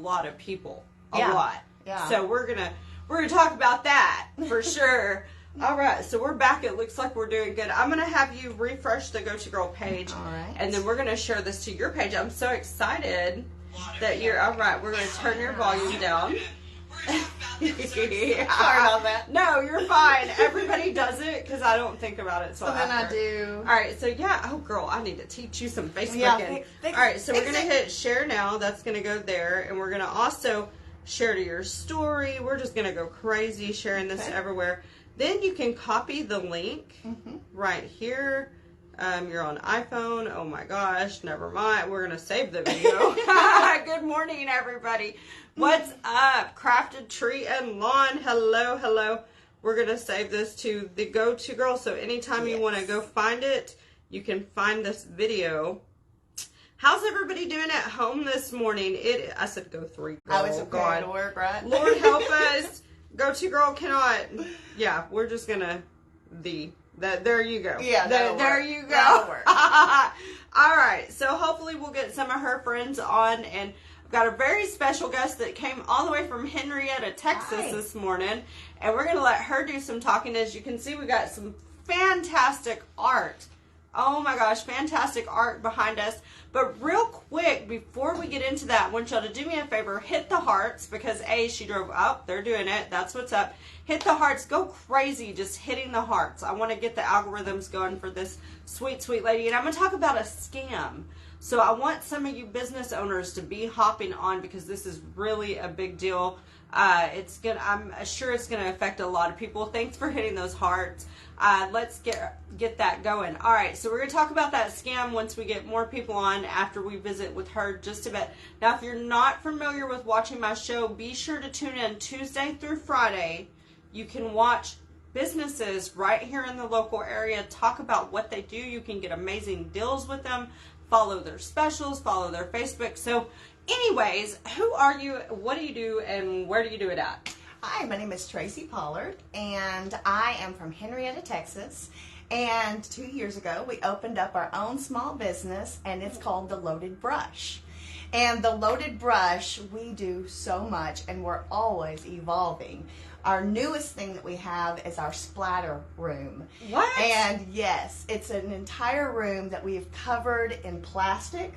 lot of people. A Yeah. lot. Yeah. So we're gonna talk about that for sure. All right, so we're back. It looks like we're doing good. I'm gonna have you refresh the Go To Girl page, All right. and then we're gonna share this to your page. I'm so excited that you're all right. We're gonna turn your volume down. Sorry about that. No, you're fine. Everybody does it because I don't think about it. So then I after. do. All right, so yeah. Oh, girl, I need to teach you some Facebooking. Yeah, All right, so we're gonna hit share now. That's gonna go there, and we're gonna also share to your story. We're just gonna go crazy sharing this everywhere. Then you can copy the link right here. You're on iPhone. Oh my gosh, never mind. We're gonna save the video. Good morning, everybody. What's up? Crafted Tree and Lawn. Hello, hello. We're gonna save this to the Go To Girl. So anytime you want to go find it, you can find this video. How's everybody doing at home this morning? I said go 3. Girl. I was prepared to work, right? Lord help us. Go To Girl cannot. Yeah, we're just gonna there you go. Yeah, there you go. That'll work. All right, so hopefully we'll get some of her friends on, and I've got a very special guest that came all the way from Henrietta, Texas this morning, and we're gonna let her do some talking. As you can see, we got some fantastic art. Oh my gosh, fantastic art behind us. But real quick, before we get into that, I want y'all to do me a favor. Hit the hearts, because she drove up. They're doing it. That's what's up. Hit the hearts. Go crazy just hitting the hearts. I want to get the algorithms going for this sweet, sweet lady. And I'm going to talk about a scam. So I want some of you business owners to be hopping on, because this is really a big deal. I'm sure it's gonna affect a lot of people. Thanks for hitting those hearts. Let's get that going. All right, so we're gonna talk about that scam once we get more people on after we visit with her just a bit. Now, if you're not familiar with watching my show, be sure to tune in Tuesday through Friday. You can watch businesses right here in the local area talk about what they do. You can get amazing deals with them. Follow their specials, follow their Facebook. So anyways, who are you, what do you do, and where do you do it at? Hi, my name is Tracy Pollard, and I am from Henrietta, Texas. And 2 years ago, we opened up our own small business, and it's called The Loaded Brush. And The Loaded Brush, we do so much, and we're always evolving. Our newest thing that we have is our splatter room. What? And yes, it's an entire room that we've covered in plastic.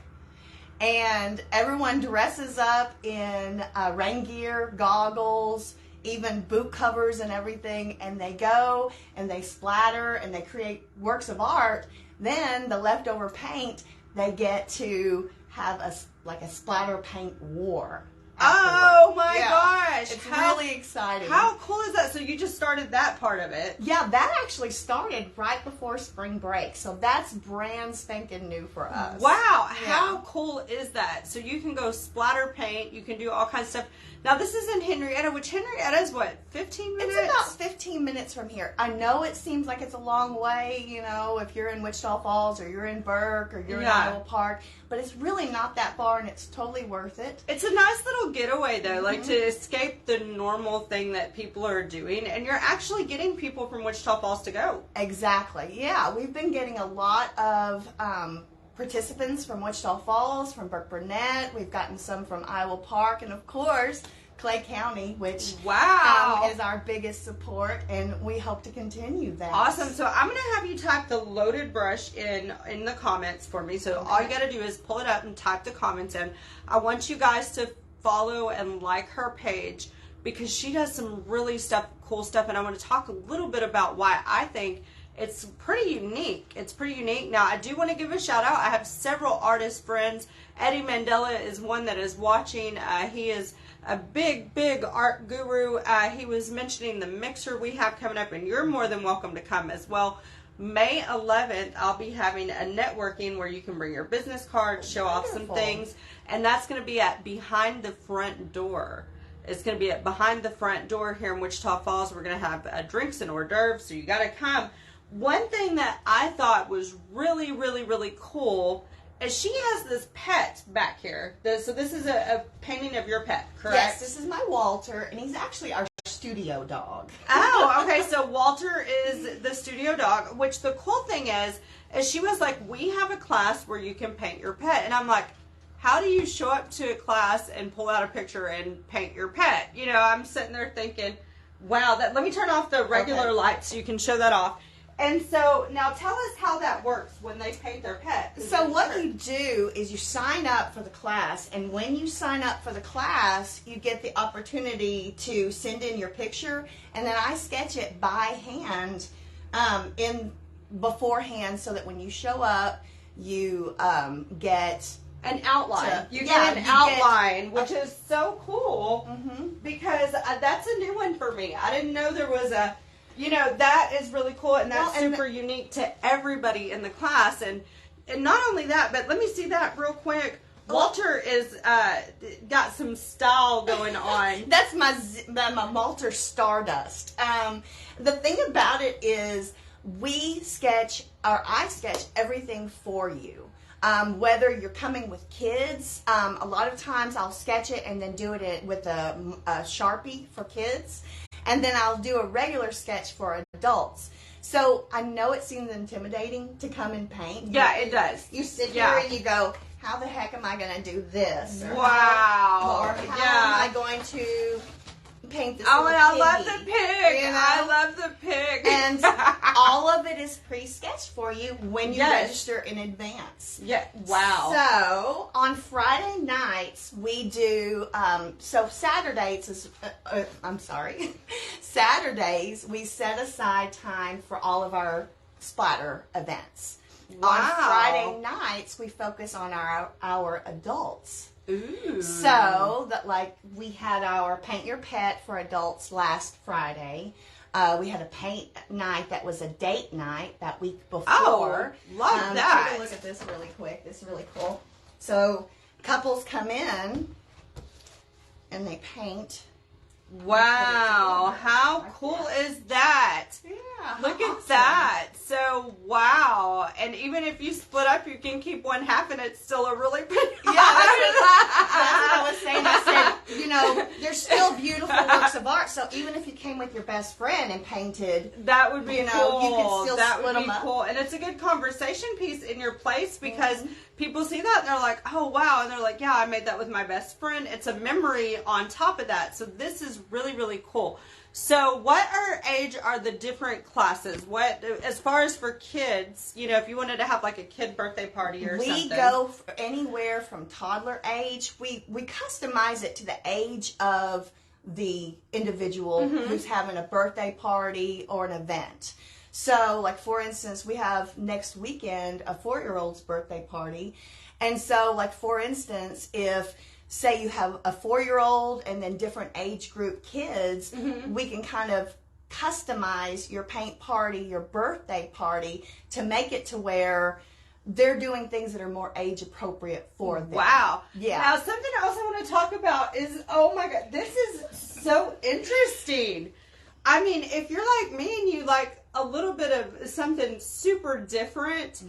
And everyone dresses up in rain gear, goggles, even boot covers and everything. And they go and they splatter and they create works of art. Then the leftover paint, they get to have a splatter paint war. Oh my gosh. It's really exciting. How cool is that? So you just started that part of it. Yeah, that actually started right before spring break. So that's brand spanking new for us. Wow. How cool is that? So you can go splatter paint. You can do all kinds of stuff. Now, this is in Henrietta, which Henrietta is what, 15 minutes? It's about 15 minutes from here. I know it seems like it's a long way, you know, if you're in Wichita Falls or you're in Burke or you're in Iowa Park, but it's really not that far, and it's totally worth it. It's a nice little getaway, though, like to escape the normal thing that people are doing, and you're actually getting people from Wichita Falls to go. Exactly. Yeah, we've been getting a lot of participants from Wichita Falls, from Burke Burnett. We've gotten some from Iowa Park, and of course Clay County, which is our biggest support, and we hope to continue that. Awesome. So I'm going to have you type the Loaded Brush in the comments for me. So all you got to do is pull it up and type the comments in. I want you guys to follow and like her page, because she does some really cool stuff, and I want to talk a little bit about why I think it's pretty unique. It's pretty unique. Now, I do want to give a shout out. I have several artist friends. Eddie Mandela is one that is watching. He is a big, big art guru. He was mentioning the mixer we have coming up, and you're more than welcome to come as well. May 11th, I'll be having a networking where you can bring your business cards, show off some things, and that's going to be at Behind the Front Door. It's going to be at Behind the Front Door here in Wichita Falls. We're going to have drinks and hors d'oeuvres, so you got to come. One thing that I thought was really, really, really cool is she has this pet back here. So this is a painting of your pet, correct? Yes, this is my Walter, and he's actually our studio dog. Oh, okay. So Walter is the studio dog, which the cool thing is she was like, we have a class where you can paint your pet. And I'm like, how do you show up to a class and pull out a picture and paint your pet? You know, I'm sitting there thinking, wow, let me turn off the regular lights so you can show that off. And so now tell us how that works when they paint their pet. So what you do is you sign up for the class, and when you sign up for the class, you get the opportunity to send in your picture, and then I sketch it by hand in beforehand, so that when you show up, you get an outline. You get an outline, which is so cool because that's a new one for me. I didn't know there was a, you know, that is really cool, and that's super unique to everybody in the class. And not only that, but let me see that real quick. Walter is got some style going on. That's my Walter Stardust. The thing about it is I sketch everything for you. Whether you're coming with kids, a lot of times I'll sketch it and then do it with a Sharpie for kids, and then I'll do a regular sketch for adults. So I know it seems intimidating to come and paint. Yeah, it does. You sit here and you go, how the heck am I going to do this? Or wow. How am I going to paint this? Oh, and I love the pig. You know? I love the pig. And all of it is pre-sketched for you when you register in advance. Yeah. Wow. So on Friday nights we do. Saturdays Saturdays we set aside time for all of our splatter events. Wow. On Friday nights we focus on our adults. Ooh. So that, like, we had our Paint Your Pet for adults last Friday. We had a paint night that was a date night that week before. Oh, love that. Take a look at this really quick. This is really cool. So couples come in and they paint. Wow, how cool is that? Yeah. Look at that. So, wow. And even if you split up, you can keep one half and it's still a really pretty. Yeah, that's what I was saying. I said, you know, they're still beautiful works of art. So even if you came with your best friend and painted, that would be cool. You could still that split would be them up. Cool. And it's a good conversation piece in your place because people see that and they're like, oh, wow. And they're like, yeah, I made that with my best friend. It's a memory on top of that. So this is really, really cool. So what age are the different classes? What, as far as for kids, you know, if you wanted to have like a kid birthday party or something. We go anywhere from toddler age. We customize it to the age of the individual who's having a birthday party or an event. So, like, for instance, we have next weekend a 4-year-old's birthday party. And so, like, for instance, if, say, you have a 4-year-old and then different age group kids, we can kind of customize your paint party, your birthday party, to make it to where they're doing things that are more age appropriate for them. Wow. Yeah. Now, something else I want to talk about is, oh my God, this is so interesting. I mean, if you're like me and you like a little bit of something super different,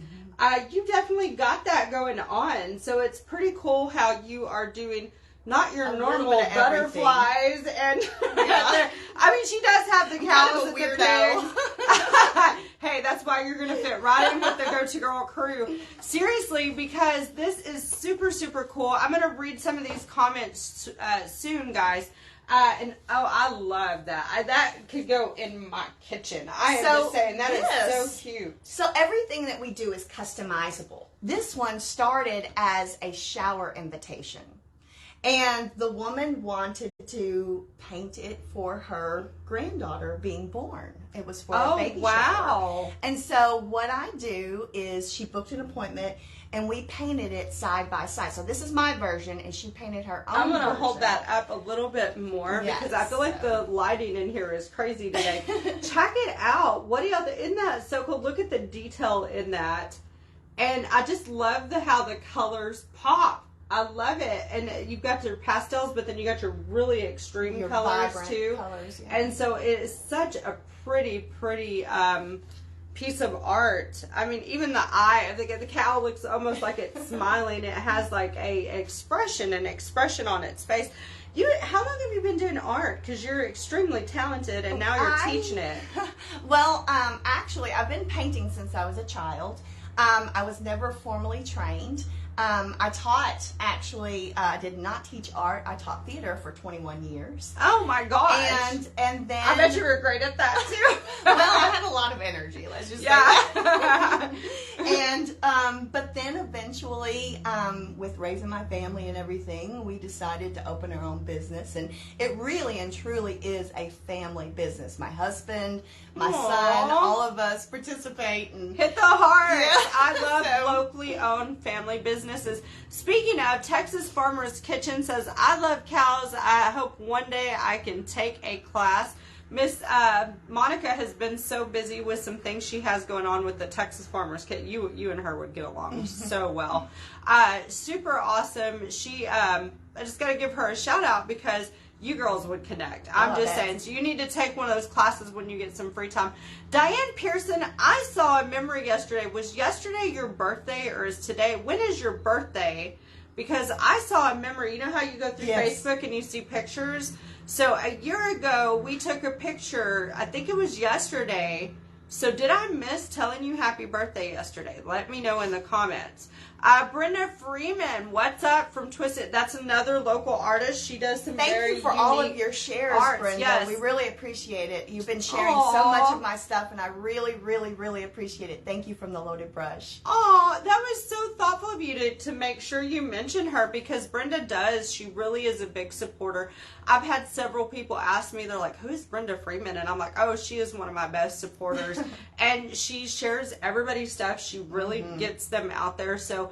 you definitely got that going on. So it's pretty cool how you are doing not your normal butterflies and I mean, she does have the cows and the pigs. Hey, that's why you're going to fit right in with the Go-To Girl crew. Seriously, because this is super, super cool. I'm going to read some of these comments soon, guys. And I love that. That could go in my kitchen. I am just saying, that is so cute. So everything that we do is customizable. This one started as a shower invitation. And the woman wanted to paint it for her granddaughter being born. It was for a baby shower. And so what I do is she booked an appointment and we painted it side by side. So this is my version and she painted her own I'm going to version. hold that up a little bit more because I feel like the lighting in here is crazy today. Check it out. What do y'all think? Isn't that so cool? Look at the detail in that. And I just love how the colors pop. I love it. And you've got your pastels, but then you got your really extreme colors too. And so it is such a pretty piece of art. I mean, even the eye, I think the cow looks almost like it's smiling. It has like an expression on its face. How long have you been doing art? Because you're extremely talented and now you're teaching it. Well, actually, I've been painting since I was a child. I was never formally trained. I taught, actually, I did not teach art. I taught theater for 21 years. Oh my gosh. And then... I bet you were great at that too. Well, I had a lot of energy, let's just say that. And, but then eventually, with raising my family and everything, we decided to open our own business. And it really and truly is a family business. My husband, my son, all of us participate. And hit the heart. Yeah. I love locally owned family businesses. Speaking of, Texas Farmer's Kitchen says, I love cows. I hope one day I can take a class. Miss Monica has been so busy with some things she has going on with the Texas Farmer's Kitchen. You and her would get along so well. Super awesome. She, I just got to give her a shout out because you girls would connect. I'm just saying. So you need to take one of those classes when you get some free time. Diane Pearson, I saw a memory yesterday. Was yesterday your birthday or is today? When is your birthday? Because I saw a memory. You know how you go through Facebook and you see pictures? So a year ago, we took a picture. I think it was yesterday. So did I miss telling you happy birthday yesterday? Let me know in the comments. Brenda Freeman, what's up from Twisted? That's another local artist. She does some Thank very you for all of your shares, arts, Brenda. yes. We really appreciate it. You've been sharing so much of my stuff, and I really, really, really appreciate it. Thank you from the Loaded Brush. Oh, that was so thoughtful of you to make sure you mention her because Brenda does. She really is a big supporter. I've had several people ask me, they're like, who's Brenda Freeman? And I'm like, oh, she is one of my best supporters. And she shares everybody's stuff. She really gets them out there. So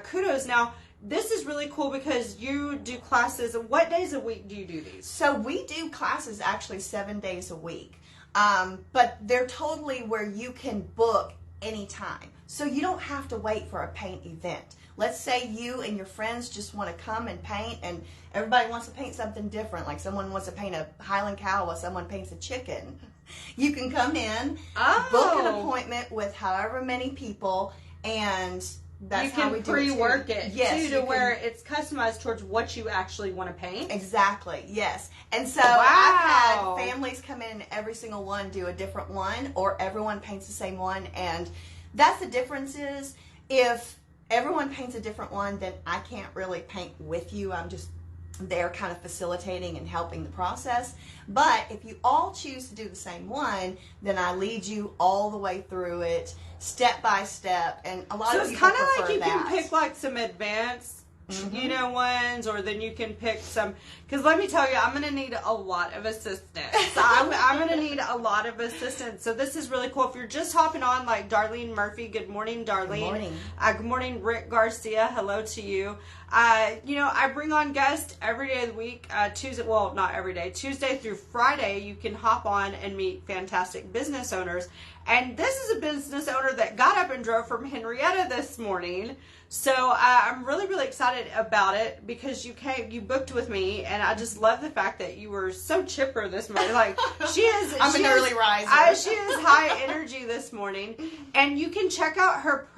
kudos. Now, this is really cool because you do classes. What days a week do you do these? So we do classes actually 7 days a week. But they're totally where you can book anytime. So you don't have to wait for a paint event. Let's say you and your friends just want to come and paint, and everybody wants to paint something different. Like someone wants to paint a Highland cow while someone paints a chicken. You can come in, book an appointment with however many people, and that's how we do it. You can pre-work it yes, too, where it's customized towards what you actually want to paint. Exactly, yes. And so I've had families come in and every single one do a different one, or everyone paints the same one. And that's the difference is if everyone paints a different one, then I can't really paint with you. I'm just there kind of facilitating and helping the process. But if you all choose to do the same one, then I lead you all the way through it, step by step. And a lot of people prefer that. So it's kind of like you can pick like some advanced, you know, ones, or then you can pick some, because let me tell you, I'm going to need a lot of assistance. I'm going to need a lot of assistance. So this is really cool. If you're just hopping on, like Darlene Murphy, good morning, Darlene. Good morning. Good morning, Rick Garcia. Hello to you. You know, I bring on guests every day of the week. Tuesday, well, not every day. Tuesday through Friday, you can hop on and meet fantastic business owners. And this is a business owner that got up and drove from Henrietta this morning. So I'm really, really excited about it because you booked with me, and I just love the fact that you were so chipper this morning. Like she is, I'm an early riser. She is high energy this morning, and you can check out her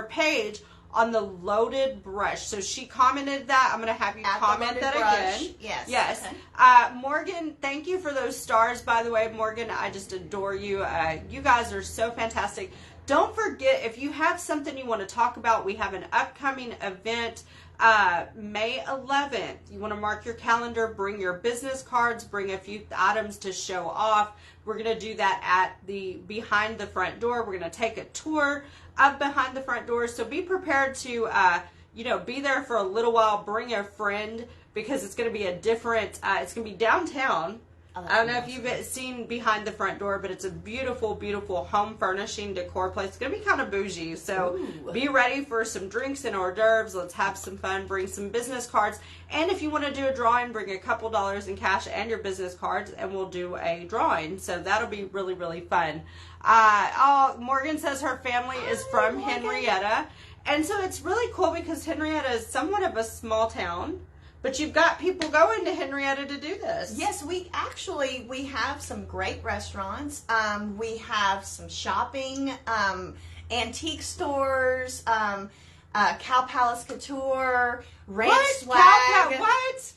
page on the Loaded Brush. So she commented that. I'm going to have you comment that again. Yes. Yes. Okay. Morgan, thank you for those stars, by the way. Morgan, I just adore you. You guys are so fantastic. Don't forget, if you have something you want to talk about, we have an upcoming event May 11th. You want to mark your calendar, bring your business cards, bring a few items to show off. We're going to do that at the behind the front door. We're going to take a tour of behind the front door. So be prepared to, be there for a little while. Bring a friend because it's going to be a different, it's going to be downtown. I don't know if you've seen behind the front door, but it's a beautiful, beautiful home furnishing decor place. It's going to be kind of bougie. So be ready for some drinks and hors d'oeuvres. Let's have some fun. Bring some business cards. And if you want to do a drawing, bring a couple dollars in cash and your business cards, and we'll do a drawing. So that'll be really, really fun. Morgan says her family is from Henrietta. And so it's really cool because Henrietta is somewhat of a small town. But you've got people going to Henrietta to do this. Yes, we have some great restaurants. We have some shopping, antique stores, Cow Palace Couture, Ranch Swag. What?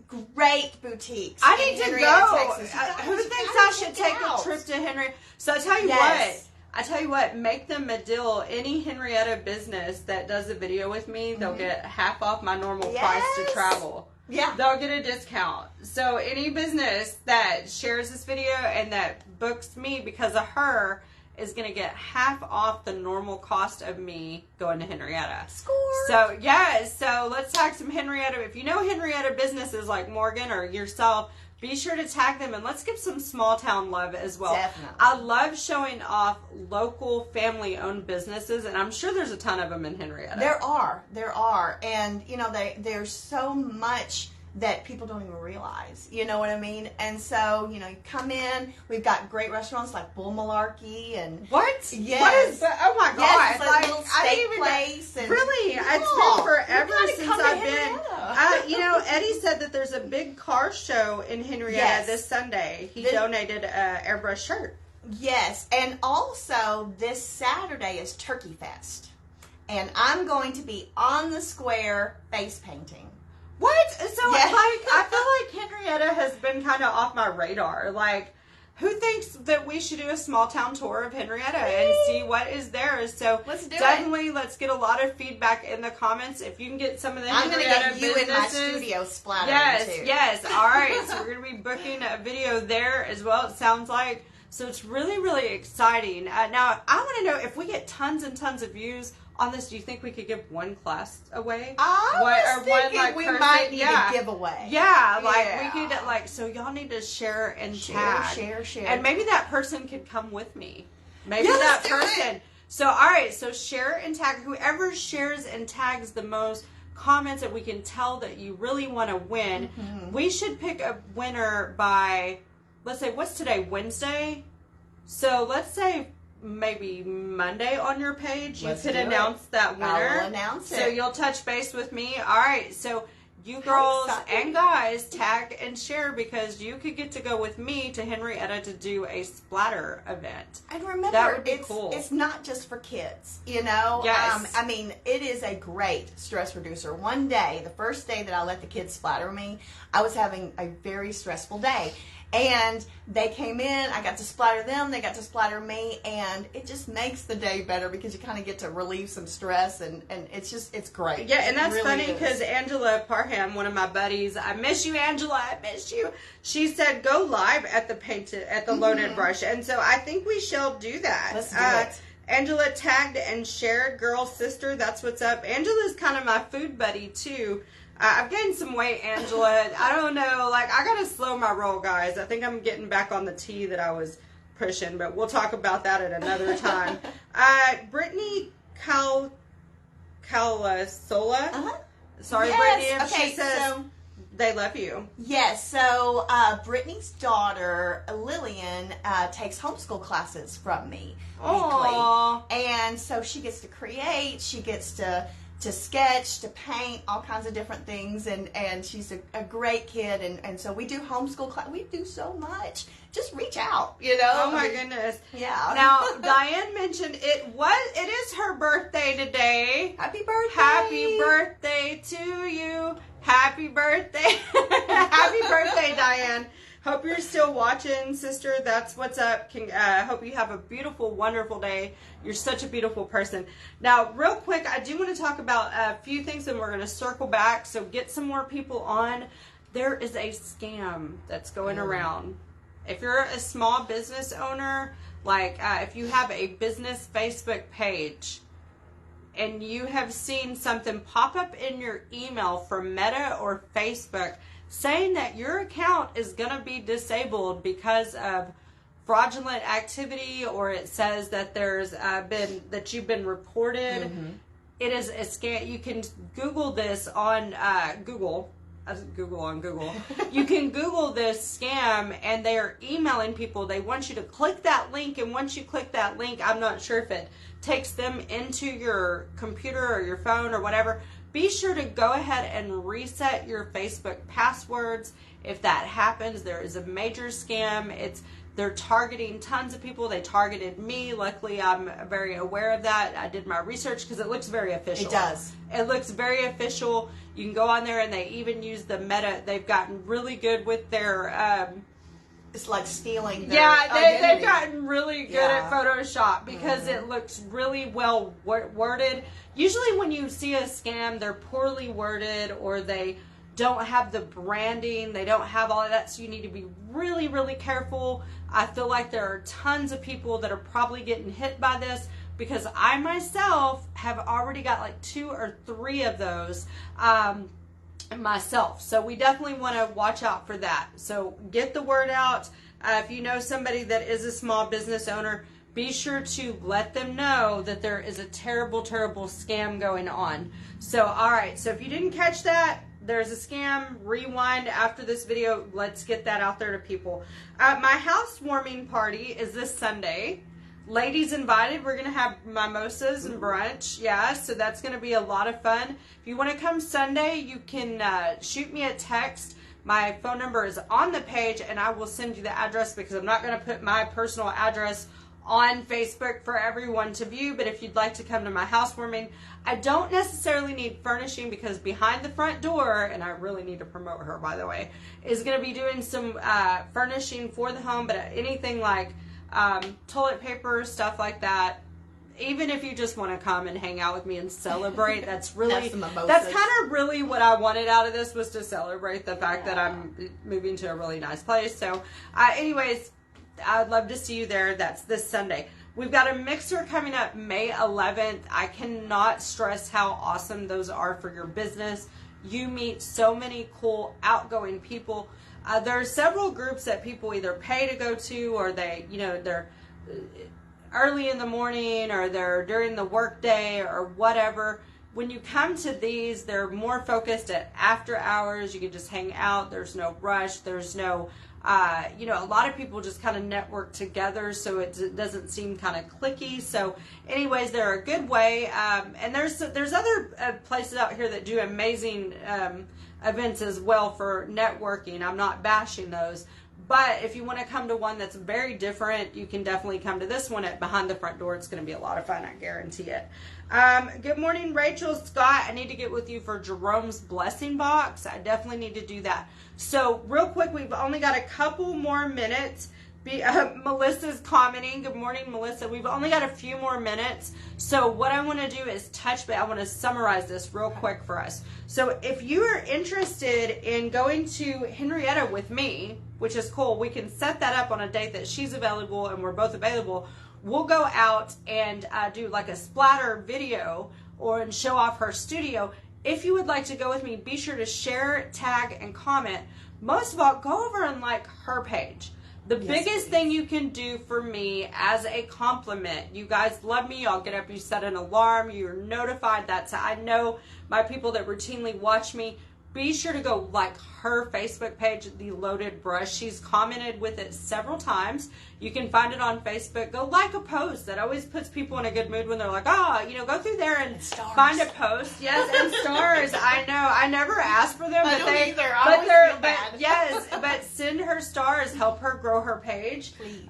Great boutiques. I need to go. Texas. Who thinks I should take a trip to Henrietta? So I tell you what. I tell you what, make them a deal. Any Henrietta business that does a video with me, they'll get half off my normal price to travel. Yeah. They'll get a discount. So any business that shares this video and that books me because of her is going to get half off the normal cost of me going to Henrietta. Score. So, yeah, so let's tag some Henrietta. If you know Henrietta businesses like Morgan or yourself, be sure to tag them, and let's give some small town love as well. Definitely. I love showing off local family-owned businesses, and I'm sure there's a ton of them in Henrietta. There are. And, you know, there's so much that people don't even realize, you know what I mean? And so, you know, you come in, we've got great restaurants like Bull Malarkey and... What? Yes. What is that? Oh my God. Yes, it's like, a little steak place. And, really? Yeah, it's been forever since come to I've been... you know, Eddie said that there's a big car show in Henrietta this Sunday. He donated an airbrush shirt. Yes, and also this Saturday is Turkey Fest. And I'm going to be on the square face painting. What? So, I feel like Henrietta has been kind of off my radar. Like, who thinks that we should do a small town tour of Henrietta and see what is there? So, let's get a lot of feedback in the comments. If you can get some of the I'm Henrietta going to get you in my studio splattering too. Yes. All right. So, we're going to be booking a video there as well, it sounds like. So, it's really, really exciting. Now, I want to know if we get tons and tons of views on this, do you think we could give one class away? I was thinking we might need a giveaway. Yeah, like we could, so y'all need to share and tag. Share. And maybe that person could come with me. Maybe that person. So, all right, so share and tag. Whoever shares and tags the most comments that we can tell that you really want to win, we should pick a winner by, let's say, what's today, Wednesday? So, let's say maybe Monday on your page, you could announce that winner. I'll announce it. So you'll touch base with me. All right. So you girls and guys tag and share because you could get to go with me to Henrietta to do a splatter event. And remember, that would be cool. It's not just for kids, you know? Yes. I mean, it is a great stress reducer. One day, the first day that I let the kids splatter me, I was having a very stressful day. And they came in, I got to splatter them, they got to splatter me, and it just makes the day better because you kind of get to relieve some stress, and it's great. Yeah, and that's really funny because Angela Parham, one of my buddies, I miss you, Angela, I miss you. She said, go live at the loaded brush, and so I think we shall do that. Let's do it. Angela tagged and shared, girl, sister, that's what's up. Angela's kind of my food buddy, too. I've gained some weight, Angela. I don't know. I got to slow my roll, guys. I think I'm getting back on the tea that I was pushing, but we'll talk about that at another time. Brittany Calasola. Sorry, Brittany. Okay, she says they love you. Yes. So Brittany's daughter, Lillian, takes homeschool classes from me weekly. Aww. And so she gets to create. She gets to sketch, to paint, all kinds of different things, and she's a great kid, and so we do homeschool class. We do so much. Just reach out, you know. Oh my goodness. Yeah. Now, Diane mentioned it is her birthday today. Happy birthday. Happy birthday to you. Happy birthday. Happy birthday, Diane. Hope you're still watching, sister. That's what's up. Hope you have a beautiful, wonderful day. You're such a beautiful person. Now, real quick, I do want to talk about a few things, and we're going to circle back. So get some more people on. There is a scam that's going around. If you're a small business owner, if you have a business Facebook page, and you have seen something pop up in your email from Meta or Facebook saying that your account is going to be disabled because of fraudulent activity, or it says that you've been reported. It is a scam. You can Google this on Google. You can Google this scam, and they are emailing people. They want you to click that link, and once you click that link, I'm not sure if it takes them into your computer or your phone or whatever. Be sure to go ahead and reset your Facebook passwords. If that happens, there is a major scam. They're targeting tons of people. They targeted me. Luckily, I'm very aware of that. I did my research because it looks very official. It does. It looks very official. You can go on there, and they even use the Meta. They've gotten really good with their it's like stealing their Yeah, they've identity. gotten really good at Photoshop because it looks really well worded. Usually when you see a scam, they're poorly worded or they don't have the branding. They don't have all of that, so you need to be really, really careful. I feel like there are tons of people that are probably getting hit by this because I myself have already got like 2 or 3 of those myself. So we definitely want to watch out for that. So get the word out. If you know somebody that is a small business owner, be sure to let them know that there is a terrible, terrible scam going on. So, all right. So if you didn't catch that, there's a scam. Rewind after this video. Let's get that out there to people. My housewarming party is this Sunday. Ladies invited. We're going to have mimosas and brunch. Yeah, so that's going to be a lot of fun. If you want to come Sunday, you can shoot me a text. My phone number is on the page, and I will send you the address because I'm not going to put my personal address on Facebook for everyone to view. But if you'd like to come to my housewarming, I don't necessarily need furnishing because behind the front door, and I really need to promote her, by the way, is going to be doing some furnishing for the home, but anything like toilet paper, stuff like that. Even if you just want to come and hang out with me and celebrate, that's really, that's kind of really what I wanted out of this, was to celebrate the fact that I'm moving to a really nice place. So anyways, I'd love to see you there. That's this Sunday. We've got a mixer coming up May 11th. I cannot stress how awesome those are for your business. You meet so many cool outgoing people. There are several groups that people either pay to go to, or they, you know, they're early in the morning, or they're during the workday, or whatever. When you come to these, they're more focused at after hours. You can just hang out. There's no rush. There's no, you know, a lot of people just kind of network together, so it doesn't seem kind of cliquey. So anyways, they're a good way. And there's other places out here that do amazing events as well for networking. I'm not bashing those. But if you want to come to one that's very different, you can definitely come to this one at Behind the Front Door. It's going to be a lot of fun, I guarantee it. Good morning, Rachel, Scott. I need to get with you for Jerome's blessing box. I definitely need to do that. So real quick, we've only got a couple more minutes. Melissa's commenting. Good morning, Melissa. We've only got a few more minutes. So what I want to do is I want to summarize this real quick for us. So if you are interested in going to Henrietta with me, which is cool, we can set that up on a date that she's available and we're both available. We'll go out and do like a splatter video and show off her studio. If you would like to go with me, be sure to share, tag, and comment. Most of all, go over and like her page. The biggest thing you can do for me as a compliment, you guys love me, y'all get up, you set an alarm, you're notified. I know my people that routinely watch me. Be sure to go like her Facebook page, The Loaded Brush. She's commented with it several times. You can find it on Facebook. Go like a post. That always puts people in a good mood when they're like, go through there and find a post. Yes, and stars. I know. I never ask for them, but send her stars. Help her grow her page. Please.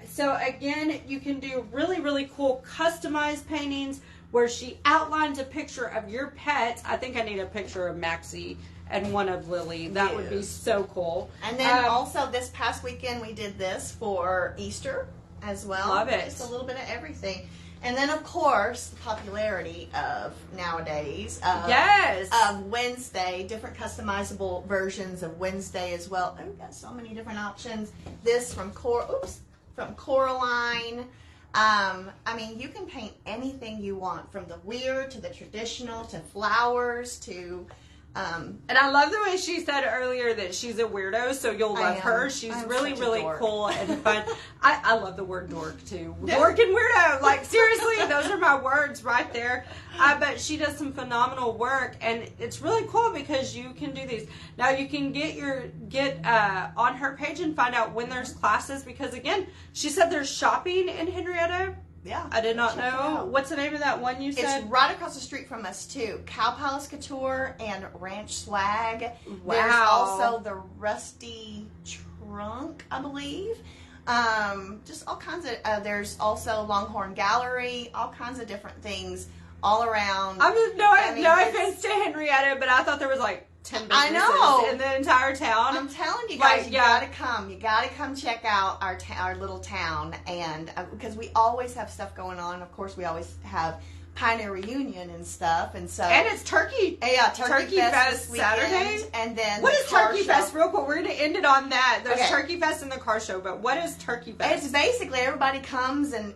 So again, you can do really, really cool customized paintings where she outlines a picture of your pet. I think I need a picture of Maxie and one of Lily. That would be so cool. And then also this past weekend we did this for Easter as well. Love it. Just a little bit of everything. And then of course the popularity of nowadays of Wednesday, different customizable versions of Wednesday as well. Oh, we've got so many different options. This from Coraline. I mean, you can paint anything you want, from the weird to the traditional to flowers to and I love the way she said earlier that she's a weirdo, so you'll love her. She's really, really cool and fun. I love the word dork too. Dork and weirdo. Like seriously, those are my words right there. But she does some phenomenal work, and it's really cool because you can do these. Now you can get on her page and find out when there's classes, because again, she said there's shopping in Henrietta. Yeah. I did not know. What's the name of that one you said? It's right across the street from us too. Cow Palace Couture and Ranch Swag. Wow. There's also the Rusty Trunk, I believe. Just all kinds of, there's also Longhorn Gallery, all kinds of different things all around. No offense to Henrietta, but I thought there was like 10 I businesses know. in the entire town. I'm telling you guys, Like, you gotta come. You gotta come check out our little town, and because we always have stuff going on. Of course, we always have Pioneer Reunion and stuff, and so and it's Turkey. Yeah, Turkey Fest this weekend, Saturday. and then what is Turkey show. Fest? Real quick, we're going to end it on that. There's Okay. Turkey Fest and the car show, but what is Turkey Fest? It's basically everybody comes and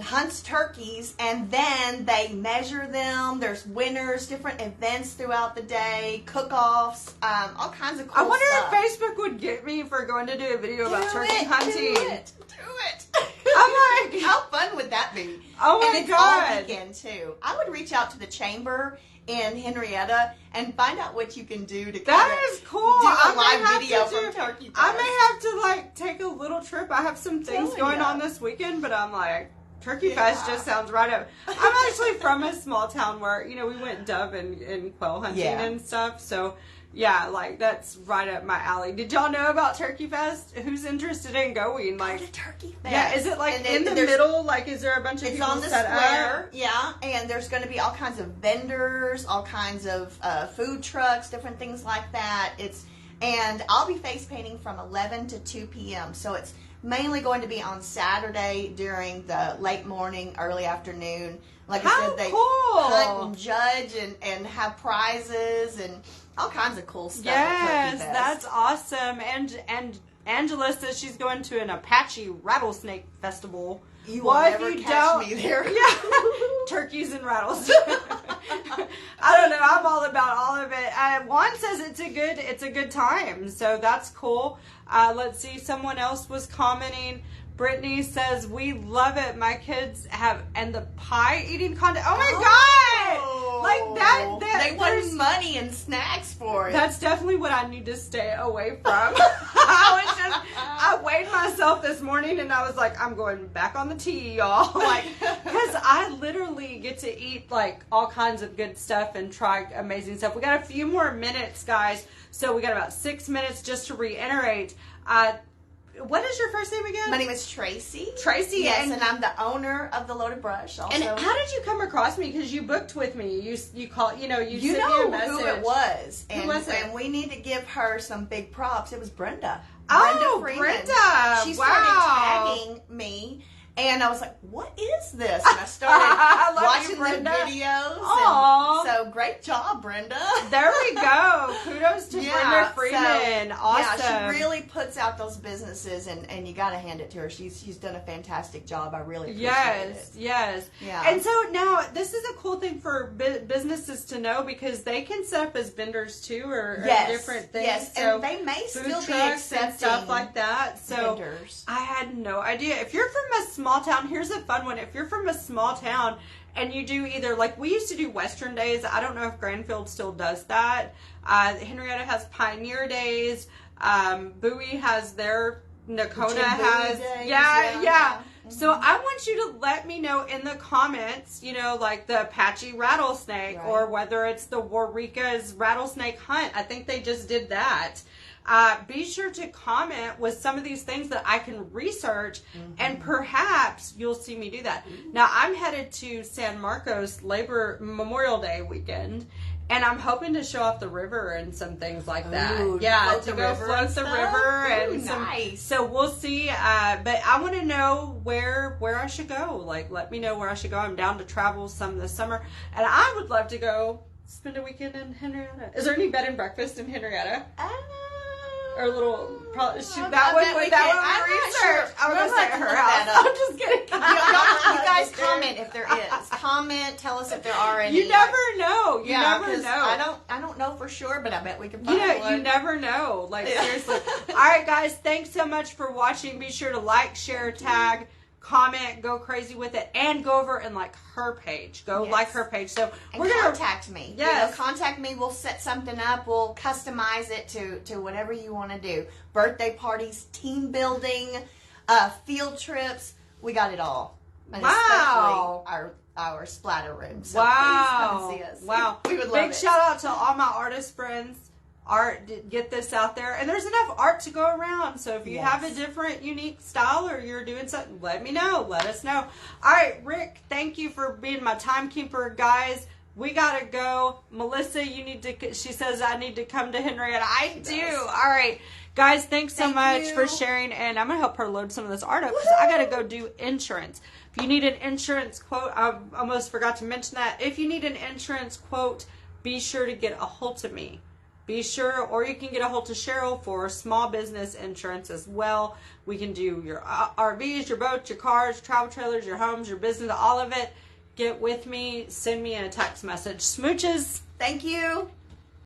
hunts turkeys, and then they measure them. There's winners, different events throughout the day, cook-offs, all kinds of cool I wonder stuff. if Facebook would get me for going to do a video about turkey hunting. Do it. I'm like, how fun would that be? oh my and it's God. all weekend too. I would reach out to the chamber in Henrietta and find out what you can do to That is cool. do a I may live have video to do- from Turkey Fest. I may have to like take a little trip. I have some things Telling going ya. on this weekend, but I'm like, Turkey Yeah. Fest just sounds right up. I'm actually from a small town where, you know, we went dove and quail hunting Yeah. and stuff. So, yeah, like that's right up my alley. Did y'all know about Turkey Fest? Who's interested in going? Go Like, to Turkey Fest. yeah, is it like And in the there's- middle? Like, is there a bunch of It's people on the set square, up? yeah, and there's going to be all kinds of vendors, all kinds of food trucks, different things like that. And I'll be face painting from 11 to 2 p.m. So it's mainly going to be on Saturday during the late morning, early afternoon. Like I How said, they cool. hunt and judge and have prizes and all kinds of cool stuff. at Yes, Turkey Fest. that's awesome. And Angela says she's going to an Apache rattlesnake festival. You Well, will if never you catch don't- me there. Yeah, turkeys and rattlesnakes. I don't know. I'm all about all of it. Juan says it's a good time, so that's cool. Let's see. Someone else was commenting. Brittany says we love it. My kids have and the pie eating contest. Oh my god! Like that. They want money and snacks for it. That's definitely what I need to stay away from. I weighed myself this morning and I was like, I'm going back on the tee, y'all. Like, because I literally get to eat like all kinds of good stuff and try amazing stuff. We got a few more minutes, guys. So we got about 6 minutes just to reiterate. What is your first name again? My name is Tracy. Tracy. Yes, and I'm the owner of the Loaded Brush. Also, And how did you come across me? Because you booked with me. You call. You sent me a know message. who it was. Who And, was it? And we need to give her some big props. It was Brenda. Oh, Freeman. Brenda. She Wow. started tagging me. And I was like, what is this? And I started I love watching you, the Brenda. videos. Aw. And so great job, Brenda. There we go. Kudos to Brenda Freeman. Awesome. Yeah, she really puts out those businesses, and you got to hand it to her. She's done a fantastic job. I really appreciate it. Yes. Yeah. And so now this is a cool thing for businesses to know because they can set up as vendors too, or different things. Yes, So and they may food still be trucks and accepting stuff like that. So vendors. I had no idea. If you're from a small town, here's a fun one. If you're from a small town and you do either, like we used to do Western Days. I don't know if Granfield still does that. Henrietta has Pioneer Days. Bowie has their, Nakona has. Days, Yeah. So I want you to let me know in the comments, like the Apache rattlesnake or whether it's the Warrika's rattlesnake hunt. I think they just did that. Be sure to comment with some of these things that I can research, and perhaps you'll see me do that. Now, I'm headed to San Marcos Memorial Day weekend, and I'm hoping to show off the river and some things like that. Ooh, To float go float the river Ooh, and some. nice. So we'll see. But I want to know where I should go. Like, let me know where I should go. I'm down to travel some this summer, and I would love to go spend a weekend in Henrietta. Is there any bed and breakfast in Henrietta? Or a little, probably, I'm that not would not research. sure. I was We'll going to say have at to her look house. that up. I'm just kidding. You guys comment if there is. Comment. Tell us if there are any. You never know. You never 'cause know. I don't know for sure, but I bet we can find one. You never know. Like, Yeah. seriously. All right, guys. Thanks so much for watching. Be sure to like, share, tag, comment, go crazy with it, and go over and like her page. Go Yes. like her page. So And we're gonna contact me. Yes. Contact me. We'll set something up. We'll customize it to whatever you want to do. Birthday parties, team building, field trips. We got it all. And Wow. especially our splatter room. So wow. please come see us. Wow. We would love Big it. shout out to all my artist friends. Get this out there. And there's enough art to go around. So if you have a different, unique style or you're doing something, let me know. Let us know. All right, Rick, thank you for being my timekeeper. Guys, We gotta go. Melissa, you need to, she says I need to come to Henrietta. I do. does. All right. Guys, thanks so Thank much you. for sharing, and I'm gonna help her load some of this art up because I gotta go do insurance. If you need an insurance quote, I almost forgot to mention that. If you need an insurance quote, be sure to get a hold of me. Be sure, or you can get a hold of Cheryl for small business insurance as well. We can do your RVs, your boats, your cars, travel trailers, your homes, your business, all of it. Get with me. Send me a text message. Smooches. Thank you.